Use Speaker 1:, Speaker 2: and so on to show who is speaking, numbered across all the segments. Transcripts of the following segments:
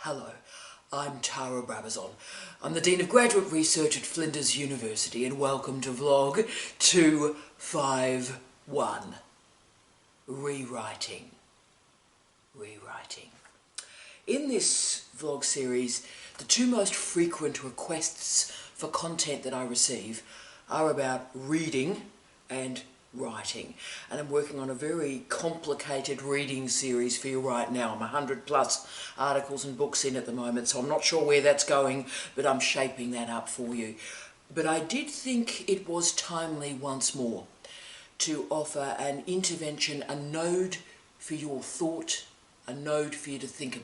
Speaker 1: Hello, I'm Tara Brabazon. I'm the Dean of Graduate Research at Flinders University and welcome to vlog 251. Rewriting. In this vlog series, the two most frequent requests for content that I receive are about reading and writing, and I'm working on a very complicated reading series for you right now. I'm 100 plus articles and books in at the moment, so I'm not sure where that's going, but I'm shaping that up for you. But I did think it was timely once more to offer an intervention, a node for your thought, a node for you to think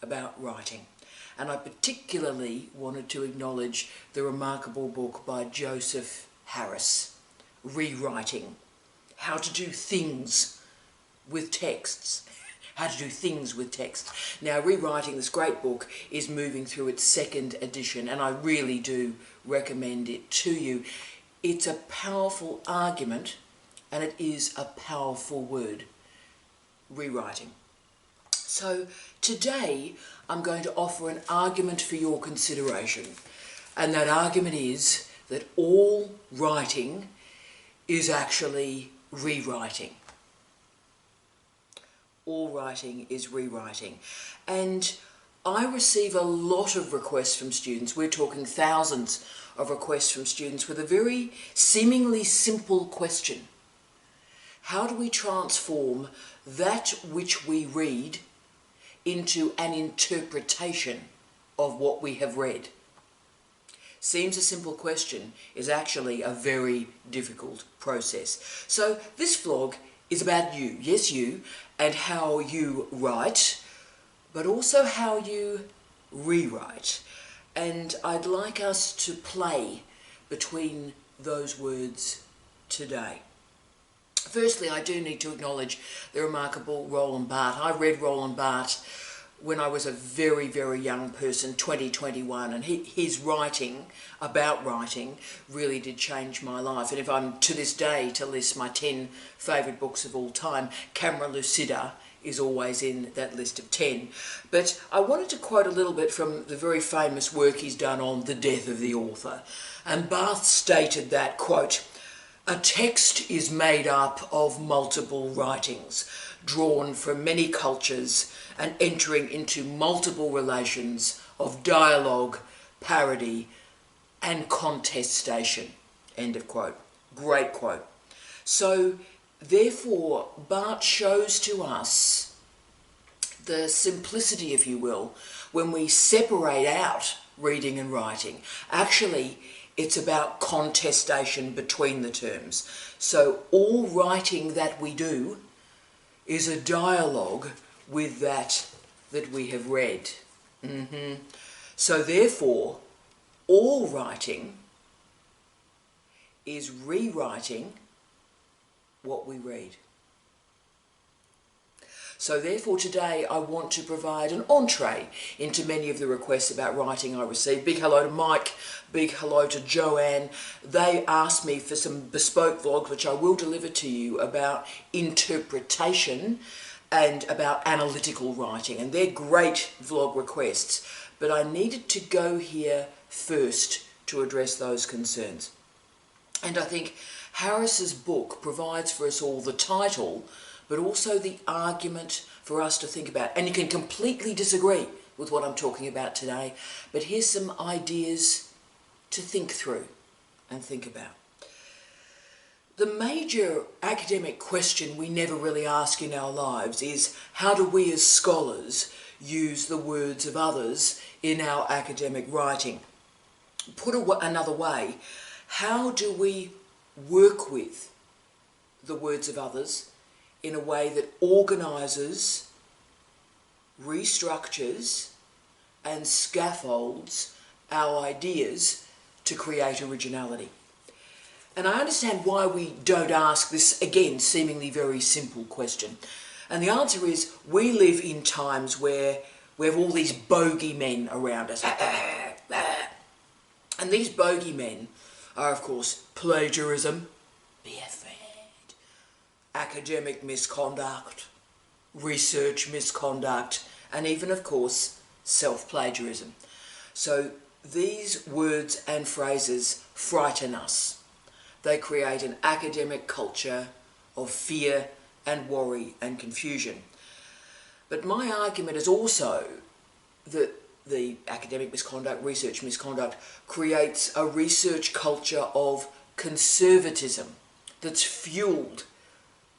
Speaker 1: about writing. And I particularly wanted to acknowledge the remarkable book by Joseph Harris, Rewriting, How to Do Things with Texts. How to Do Things with Text. Now, Rewriting, this great book, is moving through its second edition, and I really do recommend it to you. It's a powerful argument, and it is a powerful word, rewriting. So today, I'm going to offer an argument for your consideration, and that argument is that all writing is actually rewriting. All writing is rewriting. And I receive a lot of requests from students. We're talking thousands of requests from students with a very seemingly simple question. How do we transform that which we read into an interpretation of what we have read? Seems a simple question, is actually a very difficult process. So this vlog is about you, yes you, and how you write, but also how you rewrite. And I'd like us to play between those words today. Firstly, I do need to acknowledge the remarkable Roland Barthes. I read Roland Barthes when I was a very, very young person, 2021, and his writing about writing really did change my life. And if I'm to this day to list my 10 favourite books of all time, Camera Lucida is always in that list of 10. But I wanted to quote a little bit from the very famous work he's done on the death of the author. And Barthes stated that, quote, "A text is made up of multiple writings, drawn from many cultures and entering into multiple relations of dialogue, parody, and contestation." End of quote. Great quote. So, therefore, Barthes shows to us the simplicity, if you will, when we separate out reading and writing. Actually, it's about contestation between the terms. So all writing that we do is a dialogue with that we have read. So therefore, all writing is rewriting what we read. So therefore today I want to provide an entree into many of the requests about writing I received. Big hello to Mike, big hello to Joanne. They asked me for some bespoke vlogs which I will deliver to you about interpretation and about analytical writing, and they're great vlog requests, but I needed to go here first to address those concerns. And I think Harris's book provides for us all the title, but also the argument for us to think about. And you can completely disagree with what I'm talking about today, but here's some ideas to think through and think about. The major academic question we never really ask in our lives is, how do we as scholars use the words of others in our academic writing? Put another way, how do we work with the words of others in a way that organises, restructures and scaffolds our ideas to create originality? And I understand why we don't ask this, again, seemingly very simple question. And the answer is, we live in times where we have all these bogeymen around us. And these bogeymen are, of course, plagiarism, be afraid, academic misconduct, research misconduct, and even, of course, self-plagiarism. So these words and phrases frighten us. They create an academic culture of fear and worry and confusion. But my argument is also that the academic misconduct, research misconduct, creates a research culture of conservatism that's fueled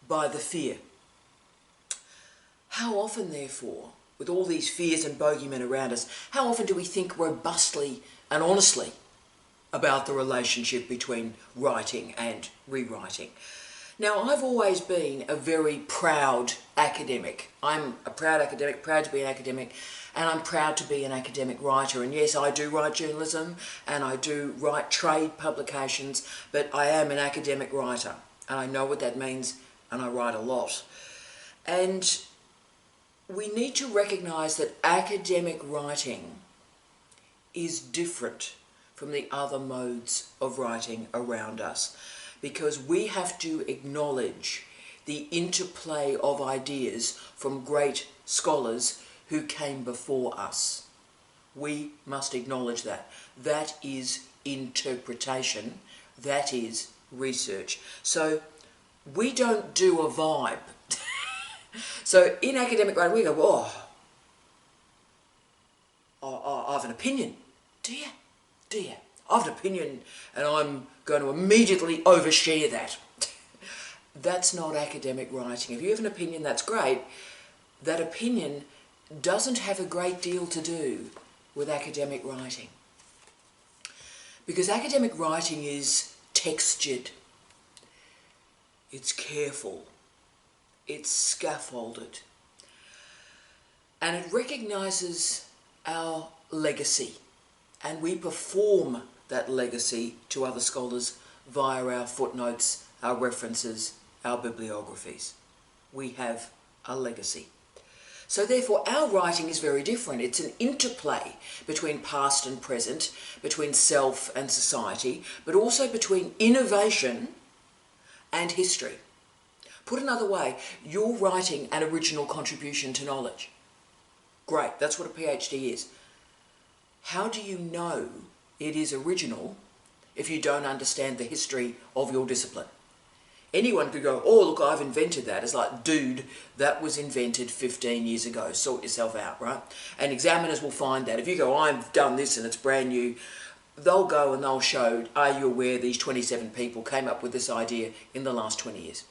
Speaker 1: by the fear. How often, therefore, with all these fears and bogeymen around us, how often do we think robustly and honestly about the relationship between writing and rewriting? Now, I've always been a very proud academic. I'm a proud academic, proud to be an academic, and I'm proud to be an academic writer. And yes, I do write journalism and I do write trade publications, but I am an academic writer and I know what that means, and I write a lot. And we need to recognise that academic writing is different from the other modes of writing around us, because we have to acknowledge the interplay of ideas from great scholars who came before us. We must acknowledge that. That is interpretation. That is research. So we don't do a vibe. So in academic writing we go, I have an opinion. Do you? I have an opinion and I'm going to immediately overshare that. That's not academic writing. If you have an opinion, that's great. That opinion doesn't have a great deal to do with academic writing. Because academic writing is textured, it's careful, it's scaffolded, and it recognises our legacy, and we perform that legacy to other scholars via our footnotes, our references, our bibliographies. We have a legacy. So therefore our writing is very different. It's an interplay between past and present, between self and society, but also between innovation and history. Put another way, you're writing an original contribution to knowledge. Great, that's what a PhD is. How do you know it is original if you don't understand the history of your discipline? Anyone could go, oh look, I've invented that. It's like, dude, that was invented 15 years ago. Sort yourself out, right? And examiners will find that. If you go, I've done this and it's brand new, they'll go and they'll show, are you aware these 27 people came up with this idea in the last 20 years?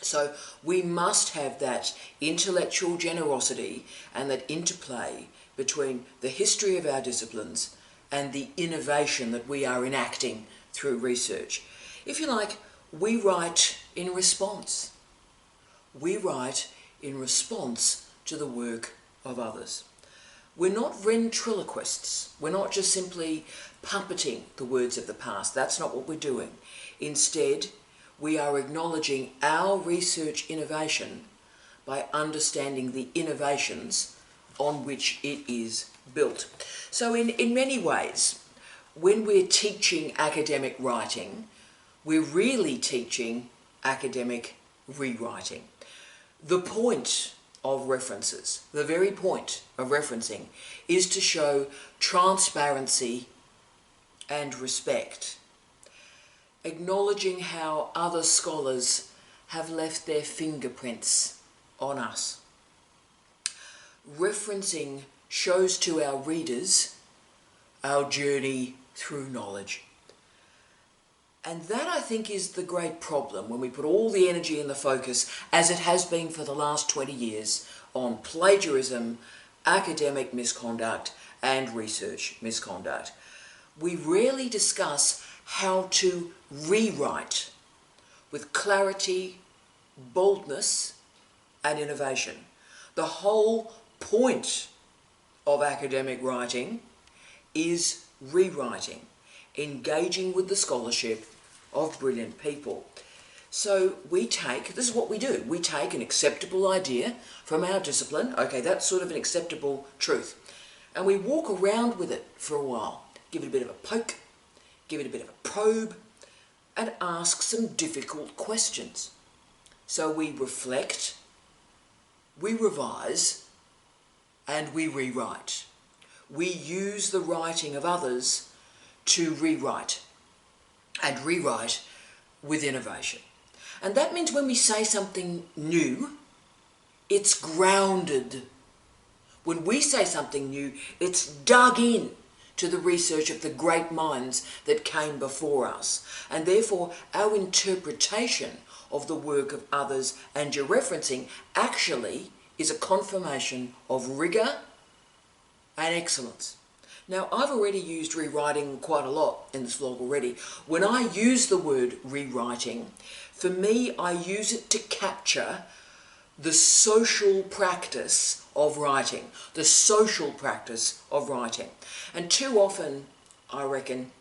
Speaker 1: So we must have that intellectual generosity and that interplay between the history of our disciplines and the innovation that we are enacting through research. If you like, we write in response. We write in response to the work of others. We're not ventriloquists. We're not just simply puppeting the words of the past. That's not what we're doing. Instead, we are acknowledging our research innovation by understanding the innovations on which it is built. So in many ways, when we're teaching academic writing, we're really teaching academic rewriting. The point of references, the very point of referencing, is to show transparency and respect, acknowledging how other scholars have left their fingerprints on us. Referencing shows to our readers our journey through knowledge. And that, I think, is the great problem when we put all the energy and the focus, as it has been for the last 20 years, on plagiarism, academic misconduct, and research misconduct. We rarely discuss how to rewrite with clarity, boldness, and innovation. The whole point of academic writing is rewriting, engaging with the scholarship of brilliant people. So this is what we do. We take an acceptable idea from our discipline, okay, that's sort of an acceptable truth, and we walk around with it for a while, give it a bit of a poke, give it a bit of a probe, and ask some difficult questions. So we reflect, we revise, and we rewrite. we use the writing of others to rewrite, and rewrite with innovation. And that means when we say something new, it's grounded. When we say something new, it's dug in to the research of the great minds that came before us. And therefore, our interpretation of the work of others and your referencing actually is a confirmation of rigour and excellence. Now, I've already used rewriting quite a lot in this vlog already. When I use the word rewriting, for me, I use it to capture the social practice of writing, the social practice of writing. And too often, I reckon,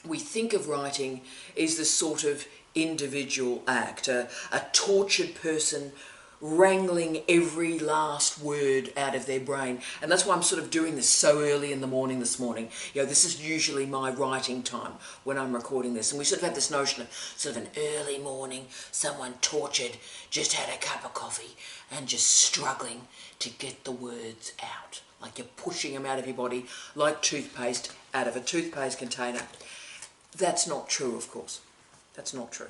Speaker 1: we think of writing as this sort of individual act, a tortured person wrangling every last word out of their brain. And that's why I'm sort of doing this so early in the morning this morning. You know, this is usually my writing time when I'm recording this. And we sort of have this notion of sort of an early morning, someone tortured, just had a cup of coffee and just struggling to get the words out. Like you're pushing them out of your body like toothpaste out of a toothpaste container. That's not true, of course. That's not true.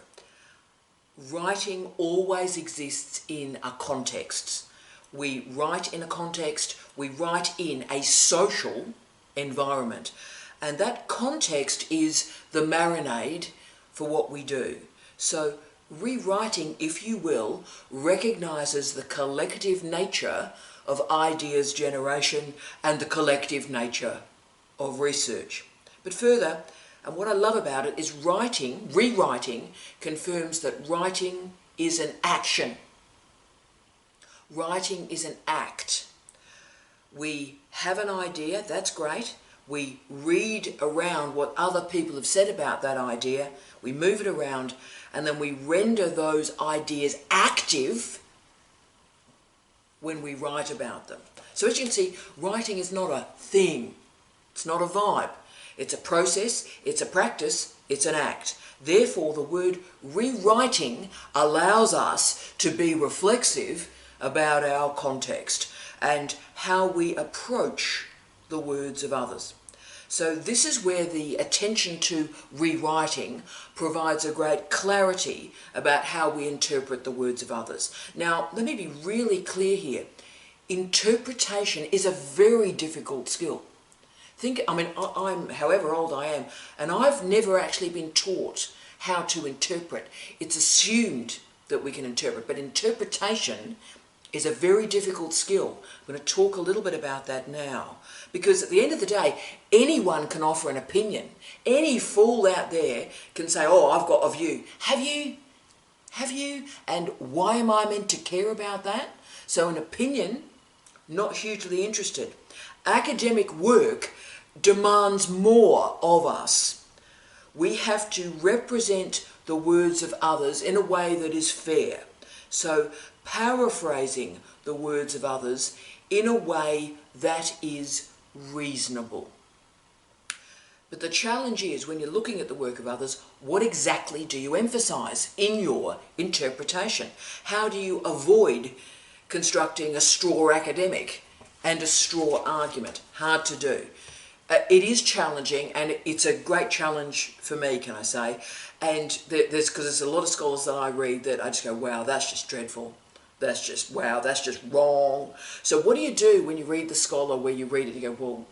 Speaker 1: Writing always exists in a context. We write in a context, we write in a social environment. And that context is the marinade for what we do. So rewriting, if you will, recognises the collective nature of ideas generation and the collective nature of research. But further, and what I love about it is rewriting confirms that writing is an action. Writing is an act. We have an idea, that's great. We read around what other people have said about that idea. We move it around and then we render those ideas active when we write about them. So as you can see, writing is not a thing. It's not a vibe. It's a process, it's a practice, it's an act. Therefore, the word rewriting allows us to be reflexive about our context and how we approach the words of others. So this is where the attention to rewriting provides a great clarity about how we interpret the words of others. Now, let me be really clear here. Interpretation is a very difficult skill. I'm however old I am, and I've never actually been taught how to interpret. It's assumed that we can interpret, but interpretation is a very difficult skill. I'm going to talk a little bit about that now, because at the end of the day, anyone can offer an opinion. Any fool out there can say, oh, I've got a view. Have you? Have you? And why am I meant to care about that? So an opinion, not hugely interested. Academic work demands more of us. We have to represent the words of others in a way that is fair. So paraphrasing the words of others in a way that is reasonable. But the challenge is, when you're looking at the work of others, what exactly do you emphasize in your interpretation? How do you avoid constructing a straw academic and a straw argument? Hard to do. It is challenging, and it's a great challenge for me, can I say. And because there's a lot of scholars that I read that I just go, wow, that's just dreadful. That's just, wow, that's just wrong. So what do you do when you read the scholar where you read it, you go, well,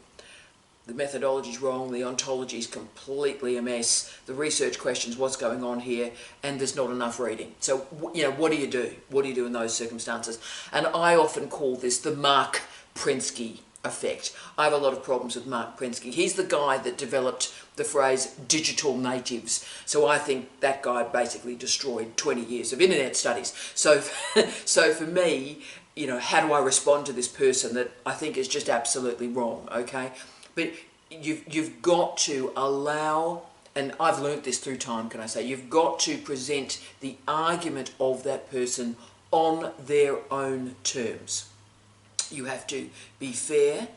Speaker 1: the methodology's wrong, the ontology's completely a mess, the research questions, what's going on here, and there's not enough reading. So, you know, what do you do? What do you do in those circumstances? And I often call this the Mark Prensky effect. I have a lot of problems with Mark Prensky. He's the guy that developed the phrase digital natives. So I think that guy basically destroyed 20 years of internet studies. So, so for me, you know, how do I respond to this person that I think is just absolutely wrong, okay? But you've got to allow, and I've learnt this through time, can I say, you've got to present the argument of that person on their own terms. You have to be fair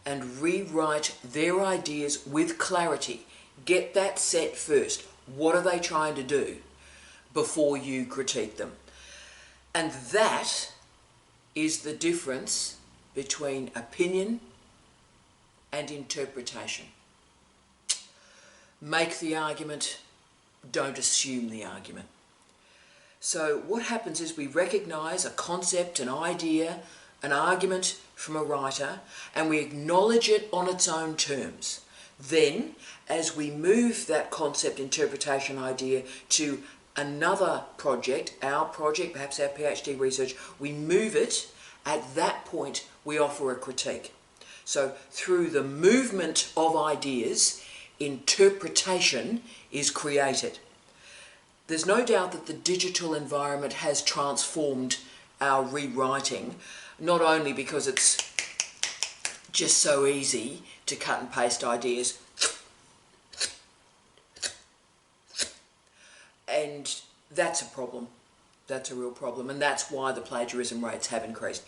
Speaker 1: and rewrite their ideas with clarity. Get that set first. What are they trying to do before you critique them? And that is the difference between opinion and interpretation. Make the argument, don't assume the argument. So what happens is we recognise a concept, an idea, an argument from a writer, and we acknowledge it on its own terms. Then, as we move that concept, interpretation, idea to another project, our project, perhaps our PhD research, we move it. At that point, we offer a critique. So through the movement of ideas, interpretation is created. There's no doubt that the digital environment has transformed our rewriting, not only because it's just so easy to cut and paste ideas, and that's a problem. That's a real problem, and that's why the plagiarism rates have increased.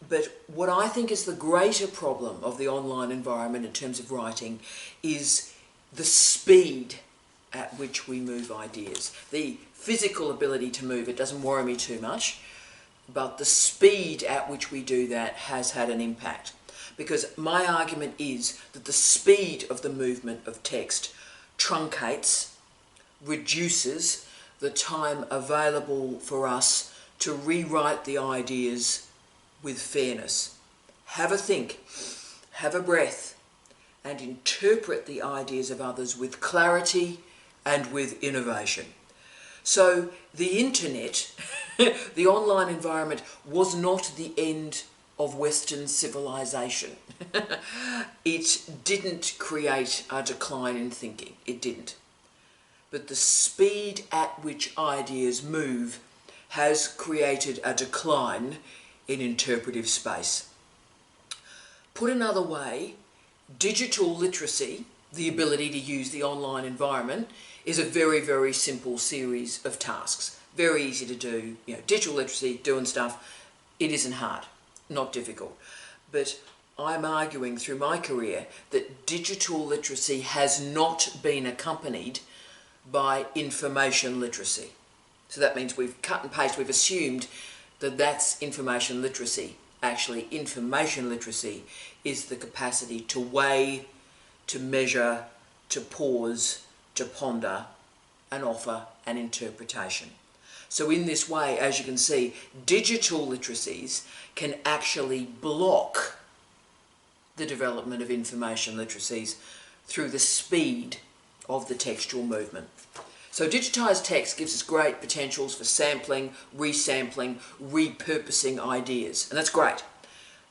Speaker 1: But what I think is the greater problem of the online environment in terms of writing is the speed at which we move ideas. The physical ability to move it doesn't worry me too much, but the speed at which we do that has had an impact. Because my argument is that the speed of the movement of text truncates, reduces the time available for us to rewrite the ideas with fairness. Have a think, have a breath, and interpret the ideas of others with clarity and with innovation. So the internet, the online environment, was not the end of Western civilization. It didn't create a decline in thinking. It didn't. But the speed at which ideas move has created a decline in interpretive space. Put another way, digital literacy, the ability to use the online environment, is a very, very simple series of tasks. Very easy to do. Digital literacy, doing stuff, it isn't hard, not difficult. But I'm arguing through my career that digital literacy has not been accompanied by information literacy. So that means we've cut and pasted, we've assumed that that's information literacy. Actually, information literacy is the capacity to weigh, to measure, to pause, to ponder, and offer an interpretation. So in this way, as you can see, digital literacies can actually block the development of information literacies through the speed of the textual movement. So digitized text gives us great potentials for sampling, resampling, repurposing ideas, and that's great.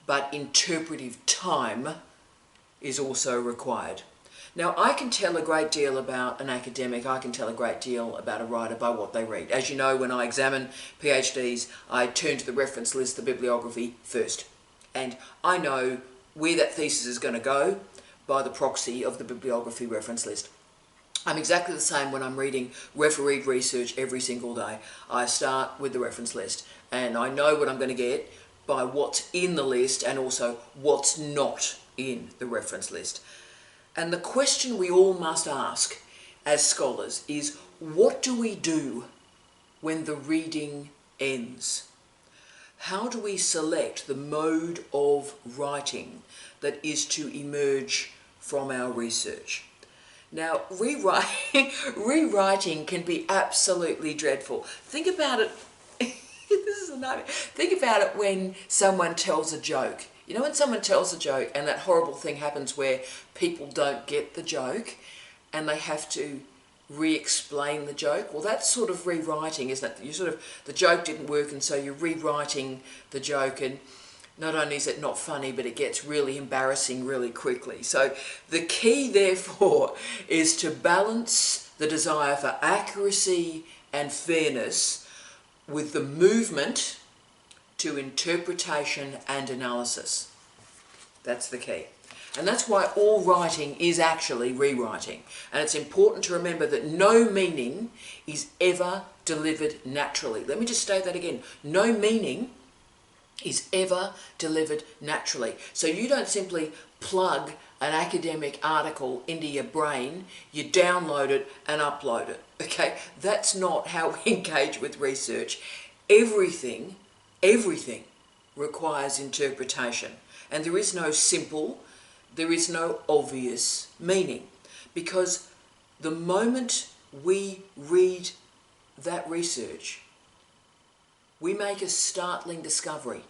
Speaker 1: But interpretive time is also required. Now, I can tell a great deal about an academic, I can tell a great deal about a writer by what they read. As you know, when I examine PhDs, I turn to the reference list, the bibliography first. And I know where that thesis is going to go by the proxy of the bibliography reference list. I'm exactly the same when I'm reading refereed research every single day. I start with the reference list, and I know what I'm going to get by what's in the list and also what's not in the reference list. And the question we all must ask as scholars is, what do we do when the reading ends? How do we select the mode of writing that is to emerge from our research? Now, rewriting can be absolutely dreadful. Think about it. This is a nightmare. Think about it when someone tells a joke. You know, when someone tells a joke and that horrible thing happens where people don't get the joke and they have to re-explain the joke? Well, that's sort of rewriting, isn't it? The joke didn't work, and so you're rewriting the joke, and not only is it not funny, but it gets really embarrassing really quickly. So the key, therefore, is to balance the desire for accuracy and fairness with the movement to interpretation and analysis. That's the key. And that's why all writing is actually rewriting. And it's important to remember that no meaning is ever delivered naturally. Let me just state that again. No meaning is ever delivered naturally. So you don't simply plug an academic article into your brain, you download it and upload it. Okay? That's not how we engage with research. Everything requires interpretation. And there is no simple, there is no obvious meaning, because the moment we read that research, we make a startling discovery.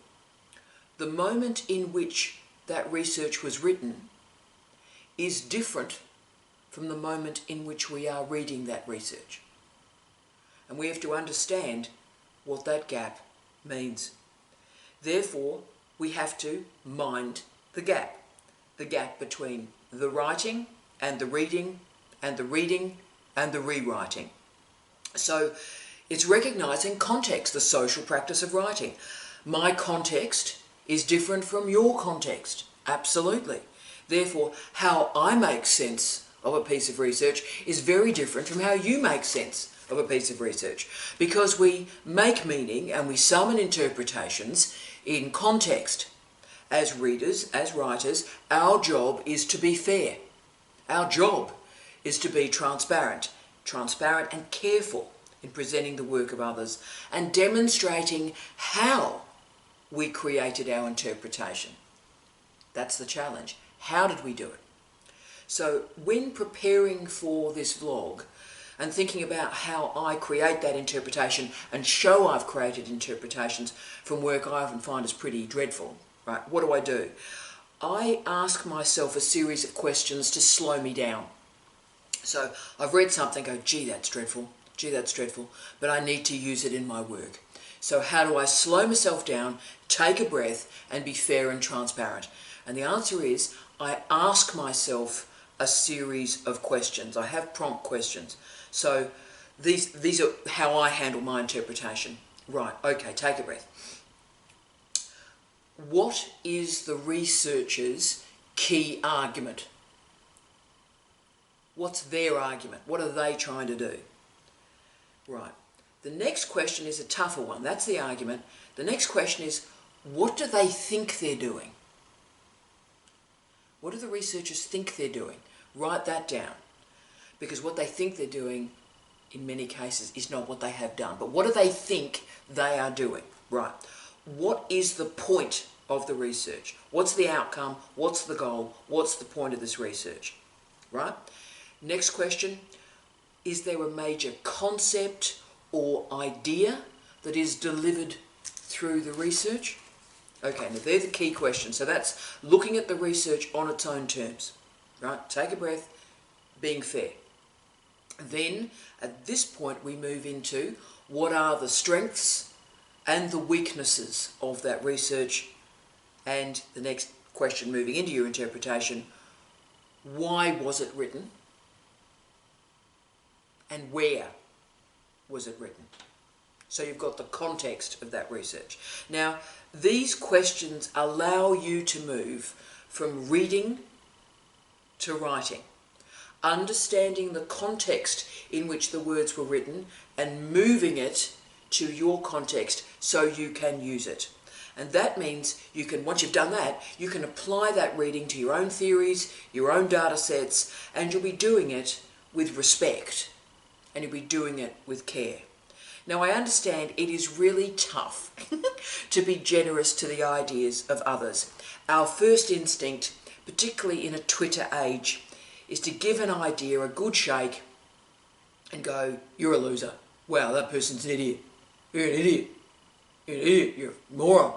Speaker 1: The moment in which that research was written is different from the moment in which we are reading that research. And we have to understand what that gap means. Therefore, we have to mind the gap between the writing and the reading and the reading and the rewriting. So it's recognising context, the social practice of writing. My context is different from your context, absolutely. Therefore, how I make sense of a piece of research is very different from how you make sense of a piece of research, because we make meaning and we summon interpretations in context. As readers, as writers, our job is to be fair. Our job is to be transparent and careful in presenting the work of others and demonstrating how we created our interpretation. That's the challenge. How did we do it? So when preparing for this vlog and thinking about how I create that interpretation and show I've created interpretations from work I often find is pretty dreadful, right? What do? I ask myself a series of questions to slow me down. So I've read something, go, gee, that's dreadful, but I need to use it in my work. So how do I slow myself down, take a breath, and be fair and transparent? And the answer is, I ask myself a series of questions. I have prompt questions. So these are how I handle my interpretation. Right, okay, take a breath. What is the researcher's key argument? What's their argument? What are they trying to do? Right. The next question is a tougher one. That's the argument. The next question is, what do they think they're doing? What do the researchers think they're doing? Write that down. Because what they think they're doing, in many cases, is not what they have done. But what do they think they are doing? Right. What is the point of the research? What's the outcome? What's the goal? What's the point of this research? Right? Next question, is there a major concept or idea that is delivered through the research? Okay, now they're the key questions. So that's looking at the research on its own terms. Right? Take a breath, being fair. Then, at this point, we move into what are the strengths and the weaknesses of that research. And the next question, moving into your interpretation, why was it written? And where was it written? So you've got the context of that research. Now, these questions allow you to move from reading to writing, understanding the context in which the words were written and moving it to your context so you can use it. And that means you can, once you've done that, you can apply that reading to your own theories, your own data sets, and you'll be doing it with respect. And you'll be doing it with care. Now, I understand it is really tough to be generous to the ideas of others. Our first instinct, particularly in a Twitter age, is to give an idea a good shake and go, you're a loser. Wow, that person's an idiot. You're an idiot. You're an idiot. You're a moron.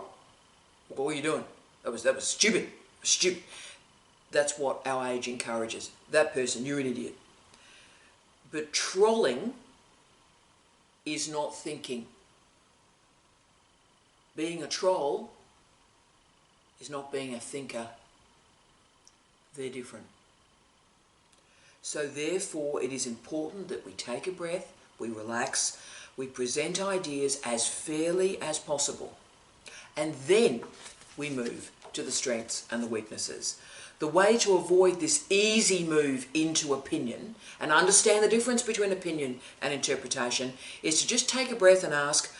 Speaker 1: What were you doing? That was stupid. Stupid. That's what our age encourages. That person, you're an idiot. But trolling is not thinking. Being a troll is not being a thinker. They're different. So therefore, it is important that we take a breath, we relax, we present ideas as fairly as possible, and then we move to the strengths and the weaknesses. The way to avoid this easy move into opinion and understand the difference between opinion and interpretation is to just take a breath and ask,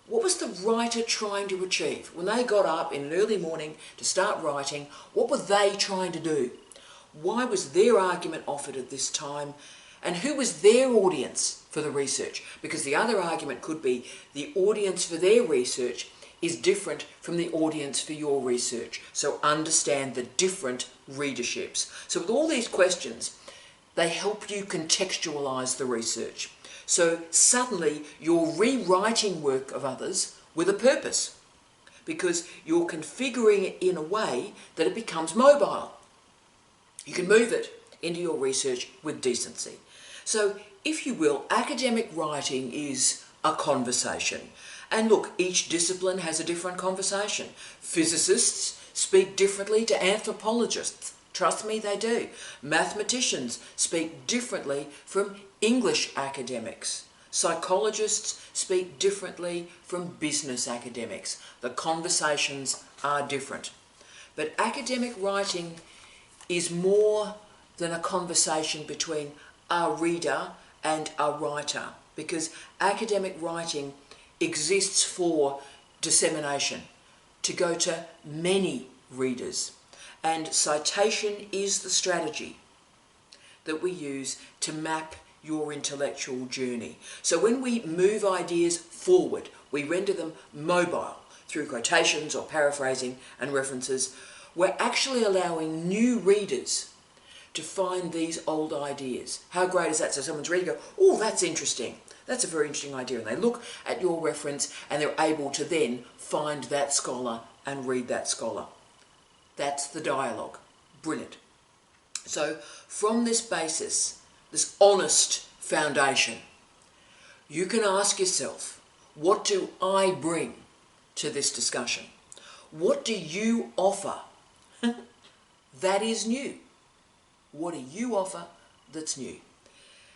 Speaker 1: what was the writer trying to achieve? When they got up in an early morning to start writing, what were they trying to do? Why was their argument offered at this time? And who was their audience for the research? Because the other argument could be the audience for their research is different from the audience for your research. So understand the different readerships. So with all these questions, they help you contextualize the research. So suddenly you're rewriting work of others with a purpose, because you're configuring it in a way that it becomes mobile. You can move it into your research with decency. So, if you will, academic writing is a conversation. And look, each discipline has a different conversation. Physicists speak differently to anthropologists. Trust me, they do. Mathematicians speak differently from English academics. Psychologists speak differently from business academics. The conversations are different. But academic writing is more than a conversation between a reader and a writer, because academic writing exists for dissemination, to go to many readers. And citation is the strategy that we use to map your intellectual journey. So when we move ideas forward, we render them mobile through quotations or paraphrasing and references. We're actually allowing new readers to find these old ideas. How great is that? So someone's reading, go, oh, that's interesting. That's a very interesting idea. And they look at your reference and they're able to then find that scholar and read that scholar. That's the dialogue. Brilliant. So from this basis, this honest foundation, you can ask yourself, what do I bring to this discussion? What do you offer that is new? What do you offer that's new?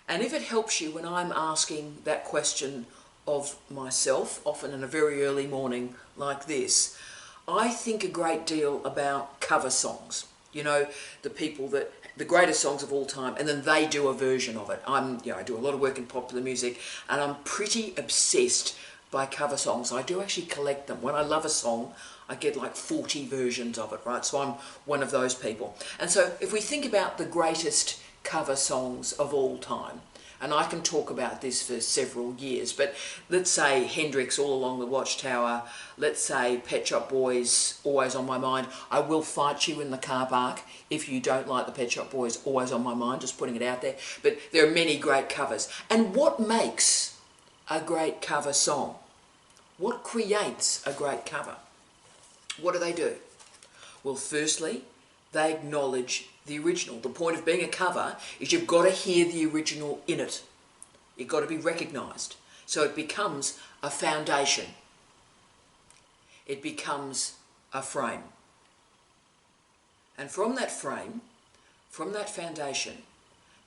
Speaker 1: And if it helps you when I'm asking that question of myself, often in a very early morning like this, I think a great deal about cover songs. You know, the greatest songs of all time, and then they do a version of it. I do a lot of work in popular music, and I'm pretty obsessed by cover songs. I do actually collect them. When I love a song, I get like 40 versions of it, right? So I'm one of those people. And so if we think about the greatest cover songs of all time, and I can talk about this for several years, but let's say Hendrix, All Along the Watchtower, let's say Pet Shop Boys, Always on My Mind. I will fight you in the car park if you don't like the Pet Shop Boys, Always on My Mind, just putting it out there. But there are many great covers. And what makes a great cover song? What creates a great cover? What do? Well, firstly, they acknowledge the original. The point of being a cover is you've got to hear the original in it. You've got to be recognised. So it becomes a foundation. It becomes a frame. And from that frame, from that foundation,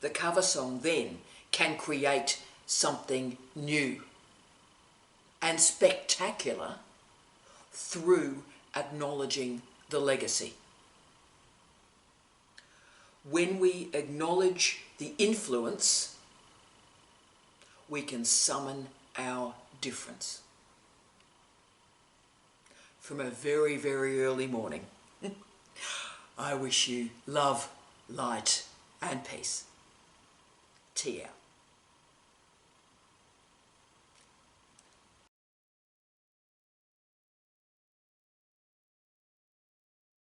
Speaker 1: the cover song then can create something new and spectacular through acknowledging the legacy. When we acknowledge the influence, we can summon our difference. From a very, very early morning, I wish you love, light, and peace. Tea out.